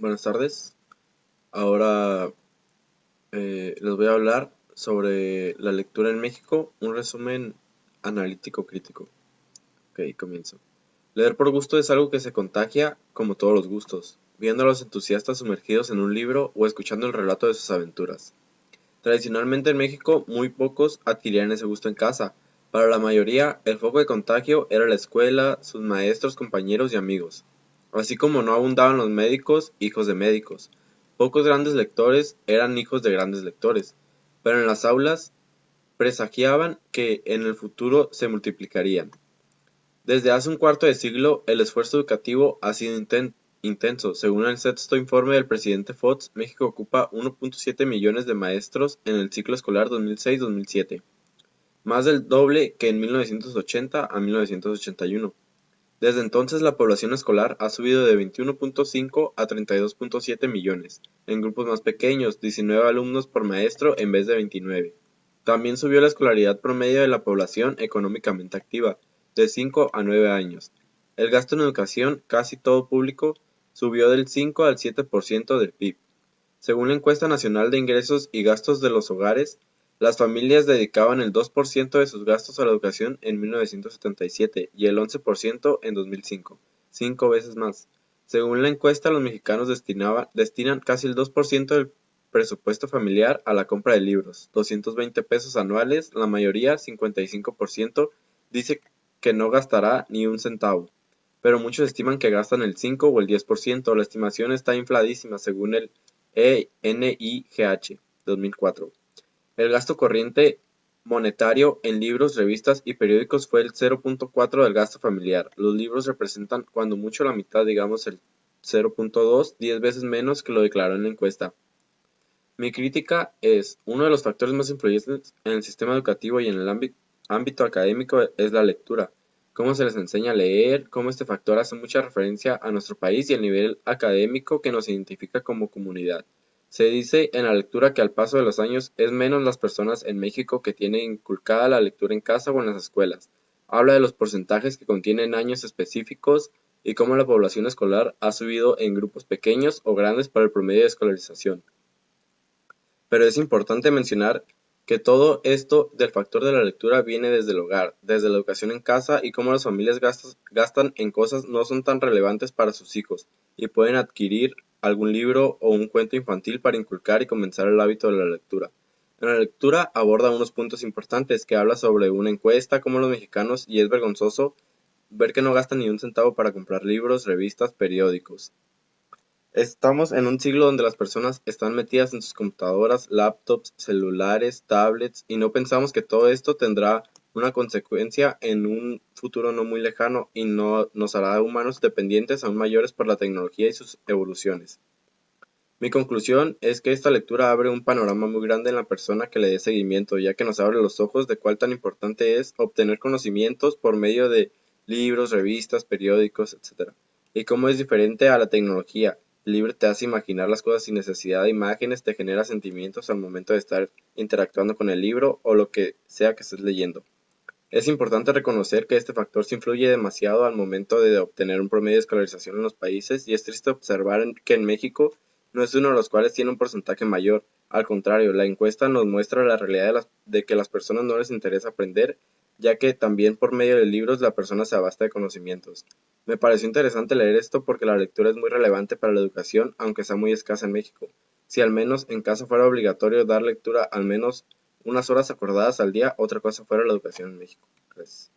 Buenas tardes. Ahora les voy a hablar sobre la lectura en México, un resumen analítico crítico. Ok, comienzo. Leer por gusto es algo que se contagia como todos los gustos, viendo a los entusiastas sumergidos en un libro o escuchando el relato de sus aventuras. Tradicionalmente en México, muy pocos adquirían ese gusto en casa. Para la mayoría, el foco de contagio era la escuela, sus maestros, compañeros y amigos. Así como no abundaban los médicos, hijos de médicos. Pocos grandes lectores eran hijos de grandes lectores, pero en las aulas presagiaban que en el futuro se multiplicarían. Desde hace un cuarto de siglo, el esfuerzo educativo ha sido intenso. Según el sexto informe del presidente Fox, México ocupa 1.7 millones de maestros en el ciclo escolar 2006-2007, más del doble que en 1980 a 1981. Desde entonces, la población escolar ha subido de 21.5 a 32.7 millones, en grupos más pequeños, 19 alumnos por maestro en vez de 29. También subió la escolaridad promedio de la población económicamente activa, de 5 a 9 años. El gasto en educación, casi todo público, subió del 5 al 7% del PIB. Según la Encuesta Nacional de Ingresos y Gastos de los Hogares, las familias dedicaban el 2% de sus gastos a la educación en 1977 y el 11% en 2005, 5 veces más. Según la encuesta, los mexicanos destinan casi el 2% del presupuesto familiar a la compra de libros, 220 pesos anuales. La mayoría, 55%, dice que no gastará ni un centavo, pero muchos estiman que gastan el 5 o el 10%. La estimación está infladísima según el ENIGH 2004. El gasto corriente monetario en libros, revistas y periódicos fue el 0.4 del gasto familiar. Los libros representan cuando mucho la mitad, digamos el 0.2, 10 veces menos que lo declaró en la encuesta. Mi crítica es, uno de los factores más influyentes en el sistema educativo y en el ámbito académico es la lectura. Cómo se les enseña a leer, cómo este factor hace mucha referencia a nuestro país y el nivel académico que nos identifica como comunidad. Se dice en la lectura que al paso de los años es menos las personas en México que tienen inculcada la lectura en casa o en las escuelas. Habla de los porcentajes que contienen años específicos y cómo la población escolar ha subido en grupos pequeños o grandes para el promedio de escolarización. Pero es importante mencionar que todo esto del factor de la lectura viene desde el hogar, desde la educación en casa y cómo las familias gastan en cosas no son tan relevantes para sus hijos y pueden adquirir algún libro o un cuento infantil para inculcar y comenzar el hábito de la lectura. En la lectura aborda unos puntos importantes que habla sobre una encuesta, cómo los mexicanos, y es vergonzoso ver que no gastan ni un centavo para comprar libros, revistas, periódicos. Estamos en un siglo donde las personas están metidas en sus computadoras, laptops, celulares, tablets, y no pensamos que todo esto tendrá una consecuencia en un futuro no muy lejano y no nos hará humanos dependientes aún mayores por la tecnología y sus evoluciones. Mi conclusión es que esta lectura abre un panorama muy grande en la persona que le dé seguimiento, ya que nos abre los ojos de cuál tan importante es obtener conocimientos por medio de libros, revistas, periódicos, etc. Y cómo es diferente a la tecnología. El libro te hace imaginar las cosas sin necesidad de imágenes, te genera sentimientos al momento de estar interactuando con el libro o lo que sea que estés leyendo. Es importante reconocer que este factor se influye demasiado al momento de obtener un promedio de escolarización en los países, y es triste observar que en México no es uno de los cuales tiene un porcentaje mayor. Al contrario, la encuesta nos muestra la realidad de que a las personas no les interesa aprender, ya que también por medio de libros la persona se abasta de conocimientos. Me pareció interesante leer esto porque la lectura es muy relevante para la educación, aunque sea muy escasa en México. Si al menos en casa fuera obligatorio dar lectura al menos unas horas acordadas al día, otra cosa fuera la educación en México. Gracias.